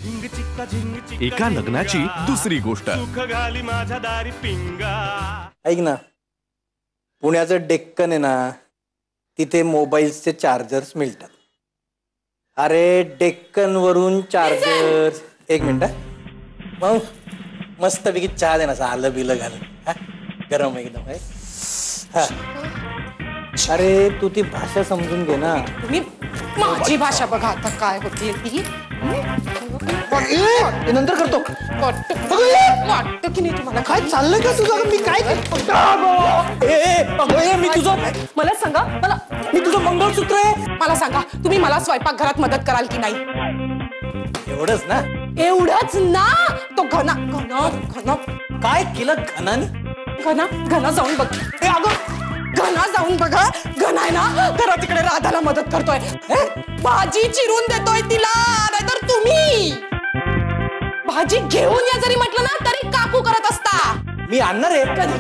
एका लग्नाची दुसरी गोष्ट। ऐक ना, पुण्याचं डेक्कन आहे ना, तिथे मोबाईलचे चार्जर्स मिळतात। अरे डेक्कन वरून चार्जर्स। एक मिनिट, मग मस्तपैकी चहा दे ना, आलं बिलं घालून, गरम एकदम आहे। हा, अरे तू ती भाषा समजून घे ना। तुम्ही माझी भाषा बघा आता काय होती ती। नंतर करतो। वाटतं की नाही तुम्हाला? काय चाललंय का तुझं? मी काय मी तुझं, मला सांगा, मी तुझं मंगळसूत्र आहे। मला सांगा, तुम्ही मला स्वयंपाकघरात मदत कराल की नाही? एवढंच ना? एवढंच ना? तो घना घना घना काय केलं घनाने? घना घना जाऊन बघ। घना जाऊन बघा, घना आहे ना घरा तिकडे राधाला मदत करतोय, भाजी चिरून देतोय तिला। नाहीतर तुम्ही भाजी घेऊन या जरी म्हटलं ना तरी काकू करत असता। मी आणणार आहे। कधी?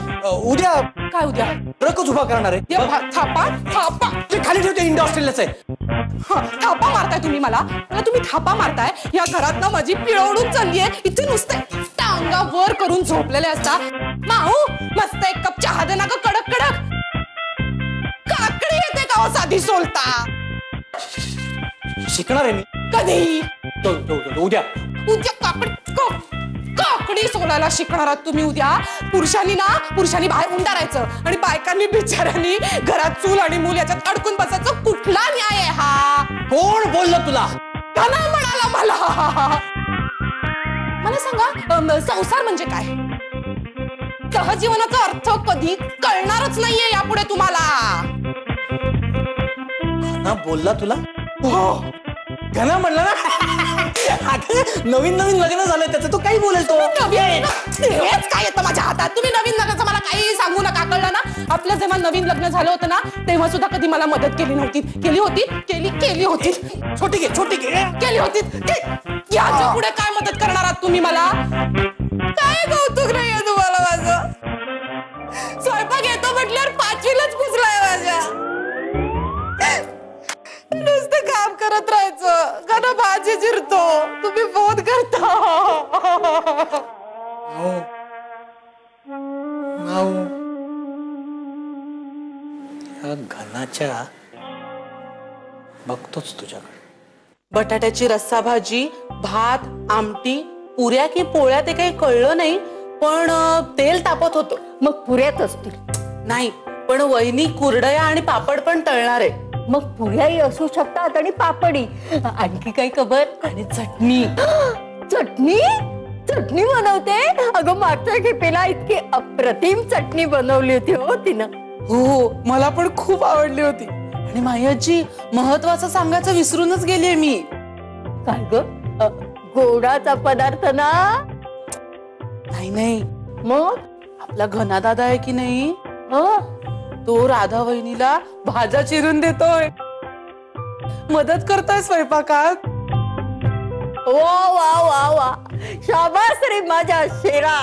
उद्या। काय उद्या? ट्रकच उभा करणार आहे। थापा थापा ते खाली ठेवते, इंडो ऑस्ट्रेलियाचं आहे। थापा मारताय तुम्ही मला तुम्ही थापा मारताय। या घरात ना माझी पिळवणूक चाललीये। इथे नुसते टांगा वर करून झोपलेले असता। माऊ मस्त एक कप चहा दे ना ग, कडक कडक। काकडी येते का साधी सोलता? शिकणार आहे मी। कधी? उद्या। उद्या काकडी सोलायला शिकणार आहात तुम्ही उद्या? पुरुषांनी बाहेर उंडारायचं आणि बायकांनी बिचाऱ्यांनी घरात चूल आणि मूल याच्यात अडकून बसायचं। कुठला न्याय आहे हा? कोण बोललं तुला? घना म्हणाला मला। मला सांगा, संसार म्हणजे काय? सहजीवनाचा अर्थ कधी कळणारच नाहीये यापुढे तुम्हाला। घना बोलला तुला? हो, घना म्हणला ना। नवीन नवीन लग्न झालंय त्याचं, तो काही बोलेल तो। हेच काय येतं माझ्या हातात? तुम्ही नवीन लग्नाचं मला काही सांगू नका, कळलं ना? आपलं जेव्हा नवीन लग्न झालं होतं ना, तेव्हा सुद्धा कधी मला मदत केली नव्हती। केली होती? केली होती। छोटी घे केली होती। याच्या पुढे काय मदत करणार आहात तुम्ही मला? काय कौतुक नाहीये तुम्हाला माझं? स्वयंपाक येतो म्हटल्यावर 5वीलाच पुजलाय माझ्या। नुसतं काम करत राहायचं, घना भाजी चिरतो, तुम्ही फोन करता। या घनाच्या बघतोच तुझ्याकडे। बटाट्याची रस्सा भाजी, भात, आमटी, पुऱ्या की पोळ्या ते काही कळलं नाही, पण तेल तापत होतं। मग पुऱ्याच असतील? नाही, पण वहिनी कुरडया आणि पापड पण तळणार आहे। मग पुऱ्याही असू शकतात आणि पापडी। आणखी काही खबर? आणि चटणी। चटणी बनवते? अगं मागच्या खेपेला इतकी अप्रतिम चटणी बनवली होती हो तिनं। हो, मला पण खूप आवडली होती। आणि मायाची महत्वाचं सांगायचं विसरूनच गेलीये मी। काय ग? गोडाचा पदार्थ ना? नाही, मग आपला घना दादा आहे की नाही, तो राधा वहिनीला भाज्या चिरून देतोय, मदत करतोय स्वयंपाकात। वा शाबास रे माझ्या शेरा।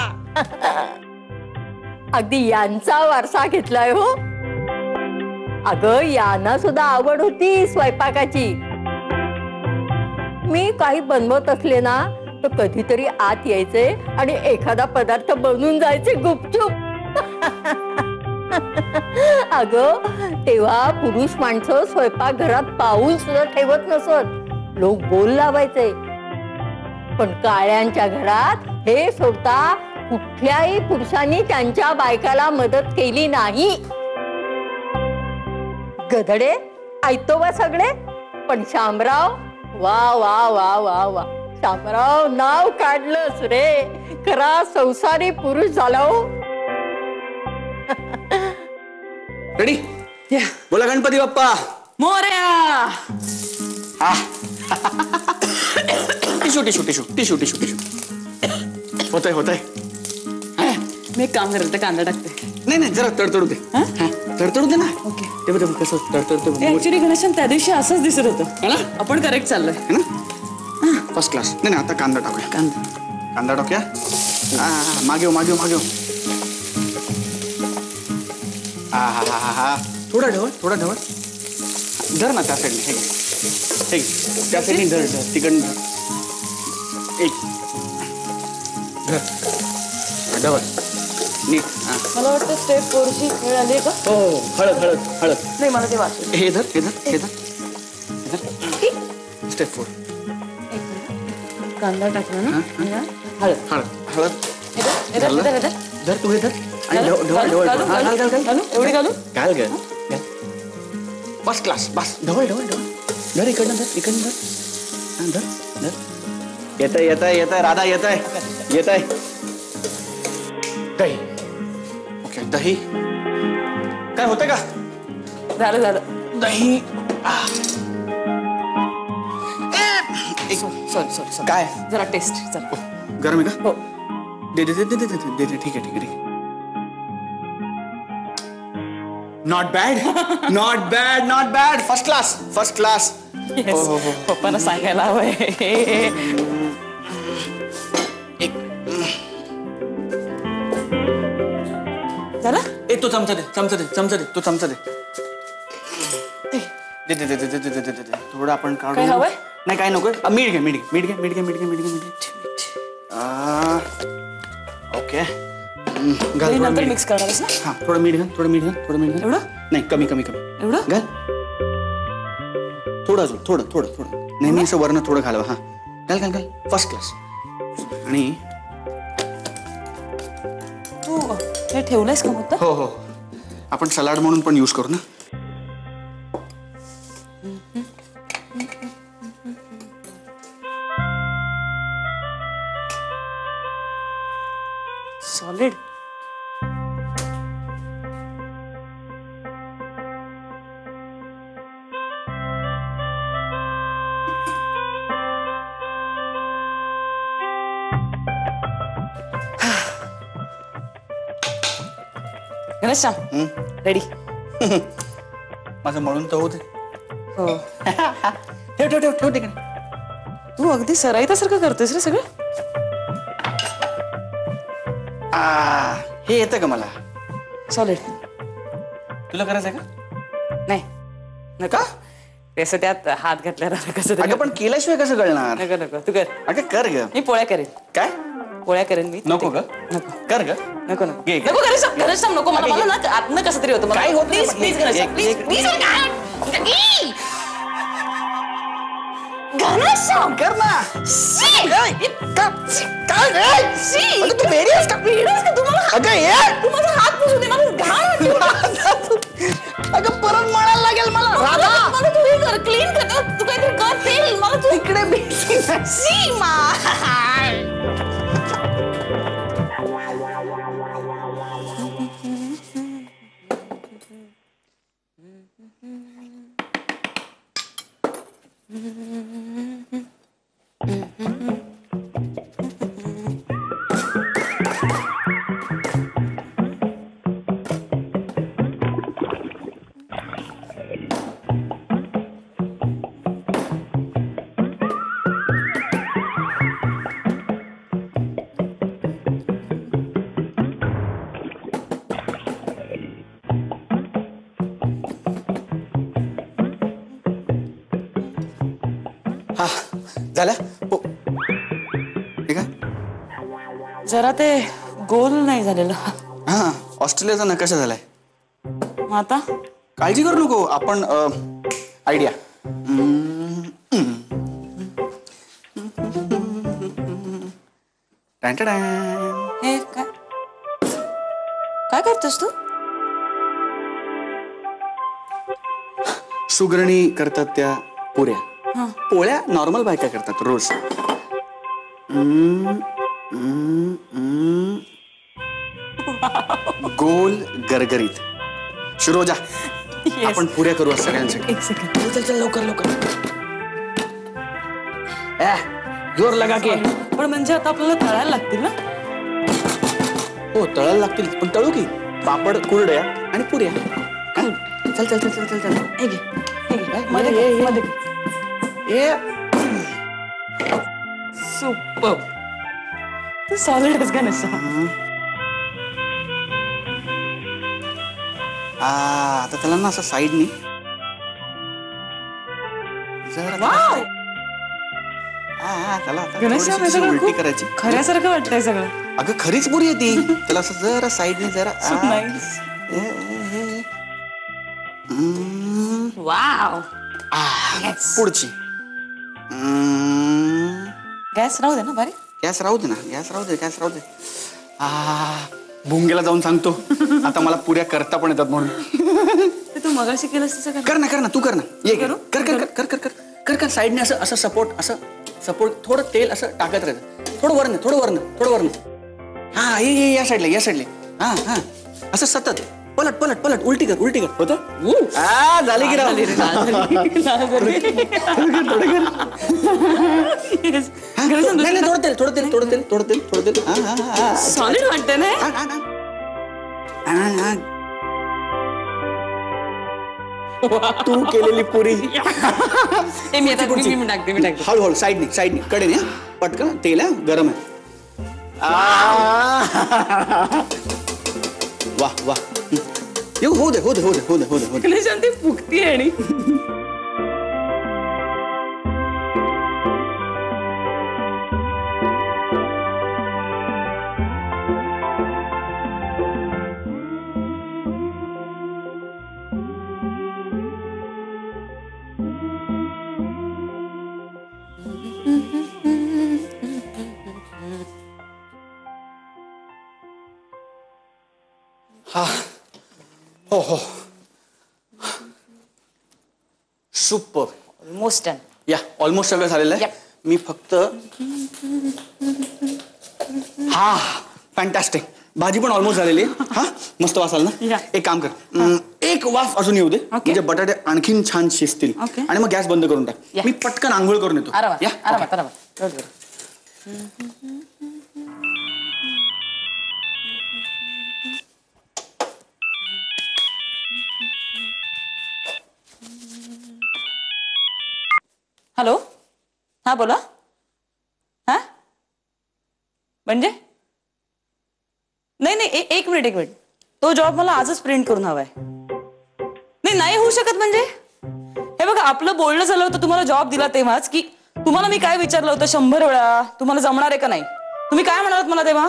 अगदी यांचा वारसा घेतलाय हो। अगं यांना सुद्धा आवड होती स्वयंपाकाची। मी काही बनवत असले ना तर कधीतरी आत यायचे आणि एखादा पदार्थ बनवून जायचे गुपचूप। अगं तेव्हा पुरुष माणसं स्वयंपाक घरात पाऊल सुद्धा ठेवत नसत, लोक बोल लावायचे। पण काळ्यांच्या घरात हे सोडता कुठल्याही पुरुषांनी त्यांच्या बायकाला मदत केली नाही। गधडे ऐतोबा सगळे, पण शामराव वा शामराव नाव काढलंस रे, खरा संसारी पुरुष झाला हो। रेडी? बोला गणपती बाप्पा मोरया। टिशू होतंय। मी एक काम करते, कांदा टाकते। नाही जरा तडतडू दे। तडतडू दे ना। ओके। ते बघ कसं तडतडतो। ऍक्च्युली गणेशन त्या दिवशी असंच दिसत होतं, आपण करेक्ट चाललोय ना? First class. नाही आता कांदा टाकूया। कांदा टाकूया। मागे थोडा ढवळ धर ना त्या साईडने। त्या साईडने धर तिकडनं एक डबल नीट हा. मला वाटतं स्टेप 4 ची वेळ आली आहे का? हो हो हळद हळद हळद नाही मला ते वाचलं. हे धर हे धर हे धर हे धर स्टेप 4 कांदा टाकला ना हा, हळद हळद हळद इधर इधर इधर धर तू हे धर आणि ढवळ ढवळ ढवळ घालू, घाल घाल घाल घाल घालू एवढी घालू घाल ग फर्स्ट क्लास बस ढवळ ढवळ ढवळ धर इकडनं धर हा, धर धर येतंय येतंय येतंय राधा येतंय येतंय दही ओके दही काय होतं का झालं झालं दही सॉरी सॉरी काय जरा टेस्ट जरा गरम आहे का हो दे दे दे दे दे दे दे दे ठीक आहे ठीक आहे not bad not bad not bad first class first class yes पप्पांना सांगायला हवंय एक झालं ए तो चमचा दे चमचा दे चमचा दे तो चमचा दे दे दे दे दे दे दे दे दे दे थोडं आपण काढू काय हवंय? नाही काय नको मीठ घे मीठ घे मीठ घे मीठ घे मीठ घे मीठ घे मीठ घे ओके घाल थोडं नंतर मीठ मिक्स करणारच ना हा थोडं मीठ घाल थोडं मीठ घाल थोडं मीठ घाल एवढं नाही कमी कमी कमी एवढं घाल थोडं अजून थोडं थोडं थोडं नेहमी असं वर्ण थोडं घालवा हा घाल घाल घाल फर्स्ट क्लास आणि तू हे ठेवलंयस का मग हो हो आपण सलाड म्हणून पण यूज करू ना सॉलिड गणेशश्याम रेडी माझं म्हणून तर होते हो ठेव ठेव ठेव ठेव तिकडे तू अगदी सराईतासारखं करतोयस रे सगळं हे येतं का मला सॉलिड तुला करायचंय का नाही नका तसं त्यात हात घातल्यावर कसं अगं पण केल्याशिवाय कसं कळणार नको नको तू कर अगं कर ग मी पोळ्या करेन काय पोळ्या करेन मी नको ग नको कर ग नको नको घे, घे. नको गणेशश्याम नको मला मला ना आतनं कसं तरी होतं काय होत नाही. प्लीज प्लीज गणेशश्याम प्लीज प्लीज गणेशश्याम कर ना अगं तू वेडी आहेस का तुम्हाला अगं ये तू माझा हात पुसून दे मला घाण वाटते. अगं परत म्हणायला लागेल मला राधा मला तू हे कर क्लीन कर तू काहीतरी कर तेल मला तू इकडे सीमा हा झालं हो ठीक आहे जरा ते गोल नाही झालेलं हा ऑस्ट्रेलियाचा नकाशा झालाय मग आता काळजी करू नको आपण आयडिया हे काय काय करतोस तू सुगरणी करतात त्या पुऱ्या पोळ्या नॉर्मल बायका करतात रोज गोल गरगरीत शिरोजा आपण पुऱ्या करू आज सगळ्यांसाठी एक सेकंड चल चल लवकर लवकर जोर लगा के पण म्हणजे आता आपल्याला तळायला लागतील ना हो तळायला लागतील पण तळू की पापड कुरड्या आणि पुऱ्या हा? चल चल चल चल चल चल हे घे हे घे मध्ये घे मध्ये घे सुपर तू सॉलिडच गणेशश्याम आता त्याला ना असं साईडनी जरा वाव चला आता घनश्याम, हे थोडीशी सगळं उलटी खूप करायची. खऱ्यासारखं वाटतंय सगळं. अगं खरीच पुरी आहे ती. त्याला असं जरा साईडने जरा नाईस. वाव. पुढची. गॅस राहू दे ना बारी. गॅस राहू दे ना, गॅस राहू दे, गॅस राहू दे. भुंगेला जाऊन सांगतो आता मला पुऱ्या करता पण येतात म्हणून. ते तू मगाशी केलंस तसं कर. कर ना तू कर ना. ये करू? कर कर कर कर कर कर कर साईडने असं असं सपोर्ट थोडं तेल असं टाकत राहायचं. थोडं वरनं. हा ये या साईडला. हा असं सतत पलट उलटी कर होतं. झाली की राहू नाही थोडं तेल. हा सॉलिड वाटतंय ना. तू केलेली पुरी. मी टाकते. हळूहळू साईडने कडेने पटकन तेल आहे गरम आहे. वा येऊ हो दे. घनश्याम ती फुगती आणि हो सुपर. Almost done. या ऑलमोस्ट सगळं झालेलं आहे. मी फक्त फॅन्टॅस्टिक. भाजी पण ऑलमोस्ट झालेली आहे. हा मस्त वास आला ना. एक काम कर, एक वाफ अजून येऊ दे म्हणजे बटाटे आणखीन छान शिजतील. आणि मग गॅस बंद करून टाक. मी पटकन आंघोळ करून येतो. आरामात. हॅलो. हा बोला. हा म्हणजे नाही एक मिनिट. तो जॉब मला आजच प्रिंट करून हवाय. नाही होऊ शकत म्हणजे. हे बघा आपलं बोलणं झालं होतं तुम्हाला जॉब दिला तेव्हाच की तुम्हाला मी काय विचारलं होतं 100 वेळा तुम्हाला जमणार आहे का नाही. तुम्ही काय म्हणालात मला तेव्हा.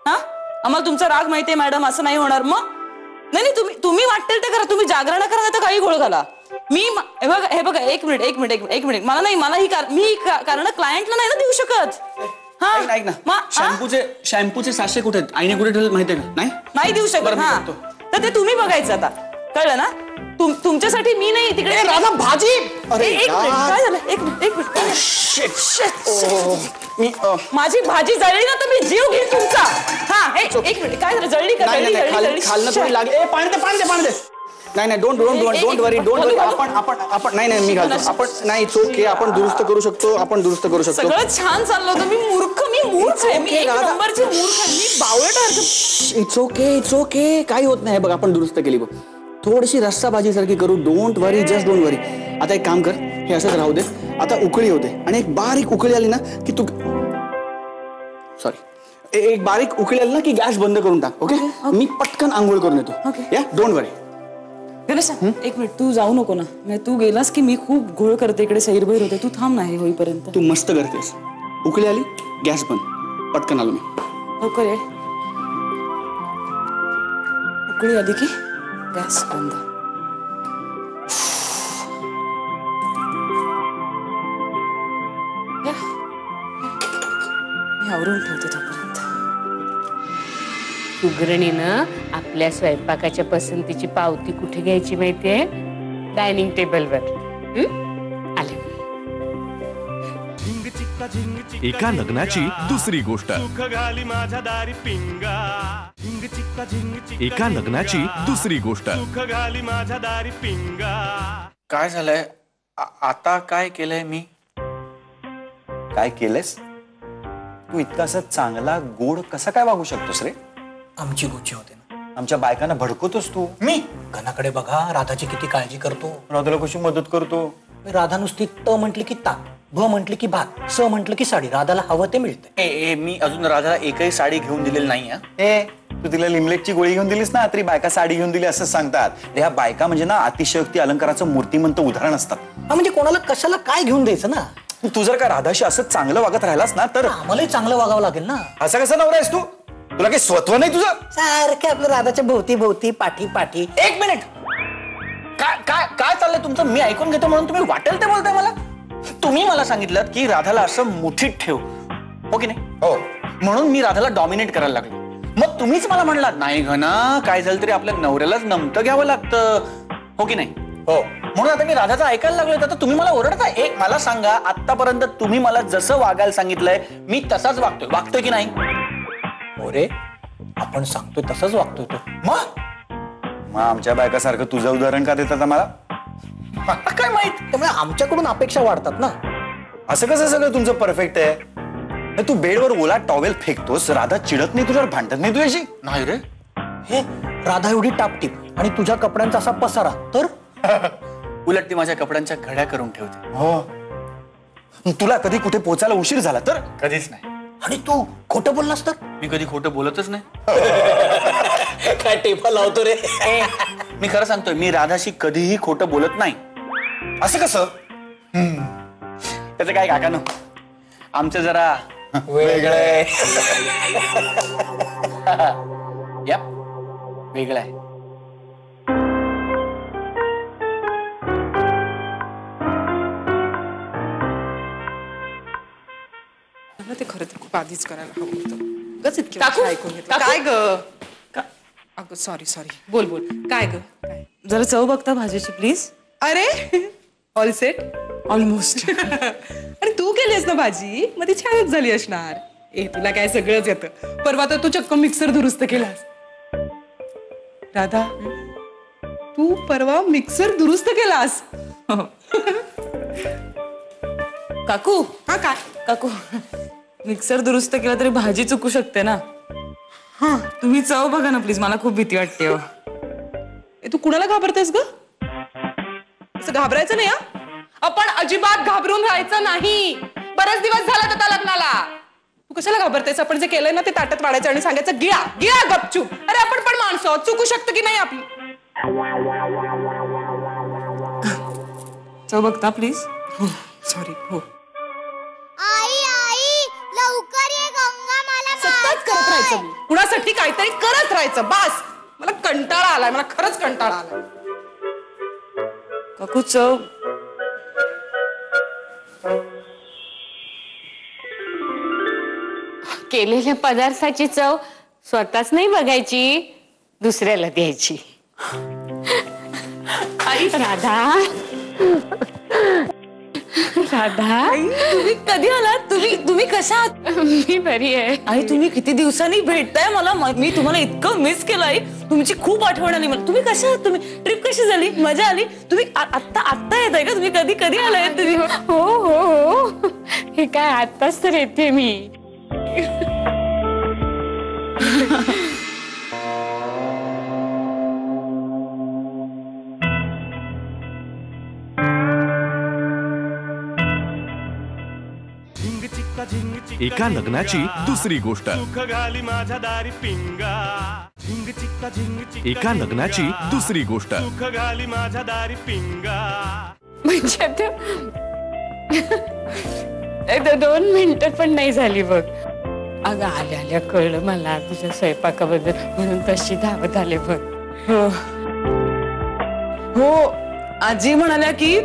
हा आम्हाला तुमचा राग माहितीये मॅडम, असं नाही होणार. मग नाही तुम्ही वाटेल ते करा. तुम्ही जागरण करा नाही तर काही घोळ घाला. मी हे बघा एक मिनिट मला ही कारण क्लायंटला नाही ना देऊ शकत. ऐक ना, शॅम्पूचे साचे कुठे आहेत? आईने कुठे ठेवले माहितीये का? नाही देऊ शकत. हा तर ते तुम्ही बघायचं आता. कळलं ना. तुमच्यासाठी मी नाही तिकडे. राधा भाजी. एक मिनिट काय झालं. एक मिनिट माझी भाजी जळली ना तर मी जीव घेईन तुमचा. हा एक मिनिट काय झालं. जळली का? खालनं थोडी लागली. पाणी दे. नाही डोंट वरी. आपण नाही मी घालतो. आपण नाही चोके आपण दुरुस्त करू शकतो. सगळं छान चाललं होतं. मी मूर्ख आहे. मी एक नंबरची मूर्ख आहे. मी बावळट. इट्स ओके काही होत नाही. बघ आपण दुरुस्त केली बघ. थोडीशी रस्सा भाजी सारखी करू. डोंट वरी. आता एक काम कर, हे असंच राहू दे. आता उकळी होते आणि एक बारीक उकळी आली ना की तू एक बारीक उकळी आली ना की गॅस बंद करून टाक. ओके मी पटकन आंघोळ करून येतो. या डोंट वरी. गणेशा एक मिनिट तू जाऊ नको ना. तू गेलास की मी खूप घोळ करते इकडे. सैरभैर होते. तू थांब ना हे होईपर्यंत. तू मस्त करतेस. उकळी आली गॅस बंद. पटकन आलो मी. लवकर ये. उकळी आली की गॅस बंद. मी आवरून ठेवते तोपर्यंत. सुगरणीनं आपल्या स्वयंपाकाच्या पसंतीची पावती कुठे घ्यायची माहितीये? डायनिंग टेबलवर. आले. एका लग्नाची दुसरी गोष्ट. एका लग्नाची दुसरी गोष्ट. काय झालंय आता? काय केलंय मी? काय केलंस तू? इतका असं चांगला गोड कसा काय वागू शकतोस रे? आमची गुच्ची होते ना. आमच्या बायकांना भडकवतोस तू. मी घनाकडे बघा. राधाची किती काळजी करतो. राधाला कशी मदत करतो? राधा नुसती त म्हटली की ताक, भ म्हटली की भात, स म्हटलं की साडी. राधाला हवं ते मिळते. मी अजून राधाला एकही साडी घेऊन दिलेली नाही. ए तू तिला लिमलेटची गोळी घेऊन दिलीस ना तरी बायका साडी घेऊन दिली असं सांगतात. ह्या बायका म्हणजे ना अतिशयोक्ती अलंकाराचं मूर्तिमंत उदाहरण असतात. म्हणजे कोणाला कशाला काय घेऊन द्यायचं ना. तू जर का राधाशी असं चांगलं वागत राहिलास ना तर आम्हालाही चांगलं वागावं लागेल ना. असा कसा नवरा आहेस तू? तुला काही स्वत्व नाही तुझं? सारखं आपलं राधाच्या भोवती भोवती पाठी पाठी. एक मिनिट, काय काय काय चाललंय तुमचं? मी ऐकून घेतो म्हणून तुम्ही वाटेल ते बोलताय मला. तुम्ही मला सांगितलं की राधाला असं मुठीत ठेव, हो की नाही? हो. म्हणून मी राधाला डॉमिनेट करायला लागलो. मग तुम्हीच मला म्हणलात नाही घना, काय झालं तरी आपल्या नवऱ्यालाच नमतं घ्यावं लागतं, हो की नाही? हो. म्हणून आता मी राधाचं ऐकायला लागलोय, तर तुम्ही मला ओरडताय. एक मला सांगा, आतापर्यंत तुम्ही मला जसं वागायला सांगितलंय मी तसाच वागतोय की नाही? अरे आपण सांगतोय तसंच वागतोय तो. मग आमच्या बायकासारखं तुझं उदाहरण का देतात आम्हाला? मला काय माहित. त्यामुळे आमच्याकडून अपेक्षा वाढतात ना. असं कसं सगळं तुमचं परफेक्ट आहे? नाही, तू बेडवर ओला टॉवेल फेकतोस, राधा चिडत नाही तुझ्यावर, भांडत नाही तुझ्याशी? नाही रे. हे राधा एवढी टापटीप आणि तुझ्या कपड्यांचा असा पसारा तर उलट ती माझ्या कपड्यांच्या घड्या करून ठेवते. हो. तुला कधी कुठे पोचायला उशीर झाला तर? कधीच नाही. आणि तू खोटं बोललास तर? मी कधी खोटं बोलतच नाही. काय टेपा लावतो रे. मी खरं सांगतोय, मी राधाशी कधीही खोटं बोलत नाही. असं कसं? त्याचं काय काका नो, आमचं जरा वेगळं. वेगळं आहे. ते खरं तर खूप आधीच करायला हवं होतं. गच इतकी काकू, वर्ष ऐकून घेतलं. काकू. काय ग? अगं सॉरी बोल काय ग? काय? जरा चव बघता भाजीची प्लीज. अरे ऑल सेट ऑलमोस्ट. आणि तू केलीस ना भाजी, मग ती छानच झाली असणार. तुला काय सगळंच येतं. परवा तर तू चक्क मिक्सर दुरुस्त केलास. राधा, तू परवा मिक्सर दुरुस्त केलास. काकू हा काय? काकू मिक्सर दुरुस्त केला तरी भाजी चुकू शकते ना. हा तुम्ही चव बघा ना प्लीज, मला खूप भीती वाटते हो. तू कुणाला घाबरतेस ग? असं घाबरायचं नाही. आपण अजिबात घाबरून राहायचं नाही. बरेच दिवस झाला त्या लग्नाला. तू कशाला घाबरतेस? आपण जे केलंय ना ते ताटात वाढायचं आणि सांगायचं गिळा गिळा गपचूप. अरे आपण पण माणसं आहोत, चुकू शकतं की नाही आपली. चव बघता प्लीज. सॉरी. हो आई आई लवकर ये, गंगा मला सतत करत राहायचं मी. कुणासाठी काहीतरी करत राहायचं. बास, मला कंटाळा आलाय. मला खरंच कंटाळा आलाय. काकू चव केलेल्या पदार्थाची चव स्वतःच नाही बघायची, दुसऱ्याला द्यायची. आई राधा, राधा तुम्ही कधी आलात? तुम्ही कशा आहात? मी बरी आहे. आई तुम्ही किती दिवसांनी भेटताय मला. मी तुम्हाला इतकं मिस केलं आई. तुमची खूप आठवण आली मला. तुम्ही कशा आहात? तुम्ही ट्रिप कशी झाली? मजा आली? तुम्ही आत्ता येत आहे का? तुम्ही कधी आलाय तुम्ही? हो हो हो, हे काय आत्ताच तर येते मी. एका लग्नाची दुसरी गोष्ट. एका लग्नाची दुसरी गोष्ट. म्हणजे आता 2 मिनिटं पण नाही झाली बघ. अगं आल्या कळलं मला तुझ्या स्वयंपाकाबद्दल, म्हणून तशी धावत आले बघ. हो आजी म्हणाल्या की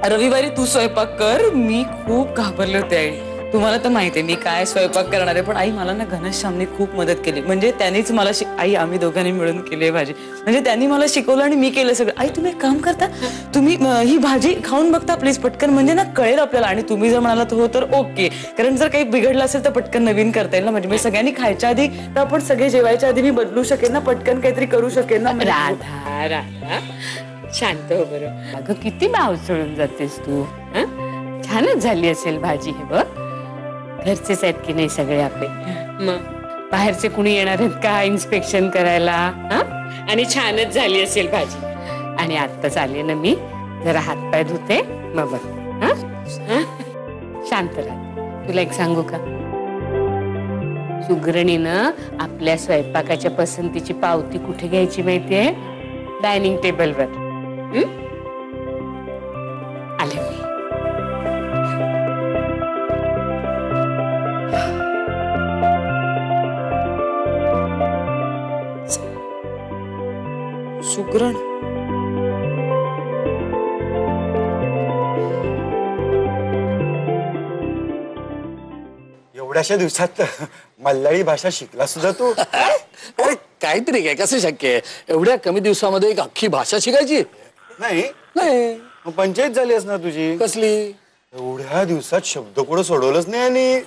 रविवारी तू स्वयंपाक कर. मी खूप घाबरले होते आई. तुम्हाला तर माहिती आहे मी काय स्वयंपाक करणार आहे, पण आई मला ना घनश्यामने खूप मदत केली. म्हणजे त्यांनीच मला आई आम्ही दोघांनी मिळून केली भाजी. म्हणजे त्यांनी मला शिकवलं आणि मी केलं सगळं. आई तुम्ही एक काम करता, तुम्ही ही भाजी खाऊन बघता प्लीज पटकन, म्हणजे ना कळेल आपल्याला. आणि तुम्ही जर म्हणालात हो तर ओके, कारण जर काही बिघडलं असेल तर पटकन नवीन करता येईल ना. म्हणजे सगळ्यांनी खायच्या आधी तर आपण सगळे जेवायच्या आधी मी बदलू शकेन ना, पटकन काहीतरी करू शकेन ना. राधा राधा शांत हो बरं. अगं किती भाव सोडून जातेस तू. छानच झाली असेल भाजी. हे बघ घरचेच आहेत की नाही सगळे आपले, मग बाहेरचे कुणी येणार आहेत का इन्स्पेक्शन करायला? आणि छानच झाली असेल भाजी. आणि आत्ताच आले ना मी, जरा हातपाय धुते मग बघ. शांत राहा. तुला एक सांगू का, सुगरणीनं आपल्या स्वयंपाकाच्या पसंतीची पावती कुठे घ्यायची माहितीये? डायनिंग टेबलवर. आले मी. लवकर आण. एवढ्याशा दिवसात मल्याळी भाषा शिकला सुद्धा तू. अरे काहीतरी काय, कसं शक्य आहे एवढ्या कमी दिवसामध्ये एक अख्खी भाषा शिकायची? नाही नाही. मग पंचायत झाली असणार तुझी. कसली? एवढ्या दिवसात शब्दकोड सोडवलंच नाही. आणि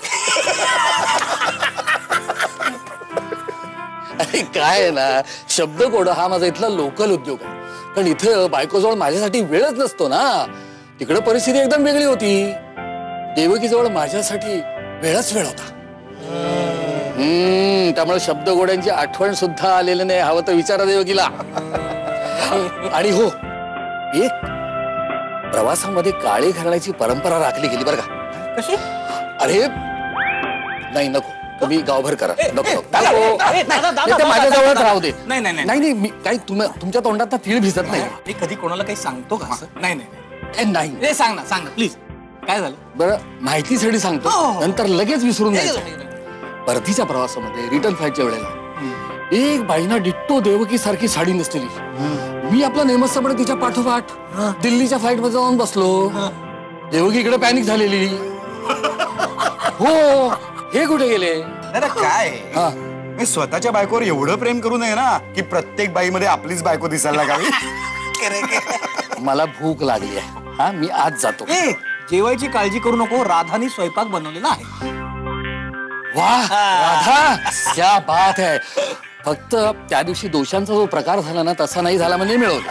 अरे काय आहे ना, शब्दकोड हा माझा इथला लोकल उद्योग आहे. कारण इथं बायकोजवळ माझ्यासाठी वेळच नसतो ना. तिकडे परिस्थिती एकदम वेगळी होती. देवकीजवळ माझ्यासाठी वेळच वेळ होता. त्यामुळे शब्दकोड्यांची आठवण सुद्धा आलेली नाही. हवं तर विचारा देवकीला. आणि हो, एक प्रवासामध्ये काळे घालण्याची परंपरा राखली गेली बरं का. कशी? अरे नाही, नको. तुम्ही गावभर करा. नको माझ्या जवळच राहू दे. नाही नाही नाही नाही मी काही तुमच्या तोंडात ना तीळ भिजत नाही. मी कधी कोणाला काही सांगतो का असं? नाही नाही ए, नाही. रे सांग ना, सांग ना प्लीज. काय झालं? बरं, माहितीसाठी सांगतो, हो. नंतर लगेच विसरून जायचं. परतीच्या प्रवासामध्ये रिटर्न फ्लाईटच्या वेळेला एक बाईना डिट्टो देवकी सारखी साडी नेसलेली. मी आपला नेमसपणे तिच्या पाठोपाठ दिल्लीच्या फ्लाईट मध्ये जाऊन बसलो. देवकी इकडे पॅनिक झालेली. हो, हे कुठे गेले? अरे काय हा. मी स्वतःच्या बायकोवर एवढं प्रेम करू नये ना की प्रत्येक बाईमध्ये आपलीच बायको दिसायला लागावी. मला भूक लागली आहे. हा, मी आज जातो. ए, जेवायची काळजी करू नको. राधानी स्वयंपाक बनवलेला आहे. वाह राधा, क्या बात है. फक्त त्या दिवशी दोषांचा जो प्रकार झाला ना तसा नाही झाला म्हणजे मिळवलं.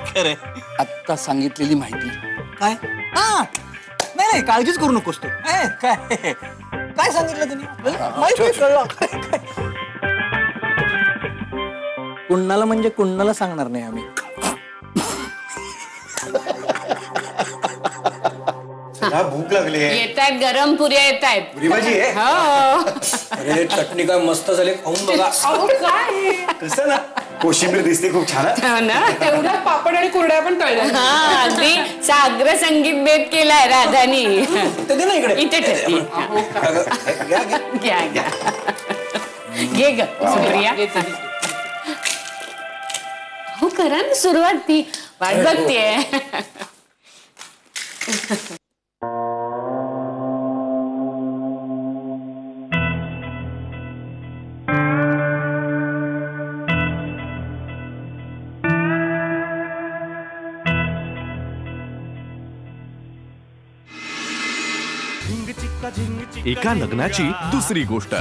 खरं आत्ता सांगितलेली माहिती काय? हा नाही नाही, काळजीच करू नकोस तू. काय काय सांगितलं त्यांनी? माहिती कळलं. कुणाला म्हणजे कुणाला सांगणार नाही आम्ही. भूक लागली आहे. येत आहेत गरम पुऱ्या येत आहेत. पुरी भाजी आहे? हो. अरे चटणी काय मस्त झाली, खाऊन बघा. अहो, काय कसं ना, कोशिंबीर दिसते खूप छान. हो ना. तेवढ्या पापड आणि कुरड्या पण तळल्या. हा, अगदी साग्र संगीत बेत केलाय राधानी. ते दे ना इकडे. इथे ठेव. घ्या घ्या. घे ग सुप्रिया. हो, करा ना सुरुवात. ती वाट बघतेय. एका लग्नाची दुसरी गोष्ट.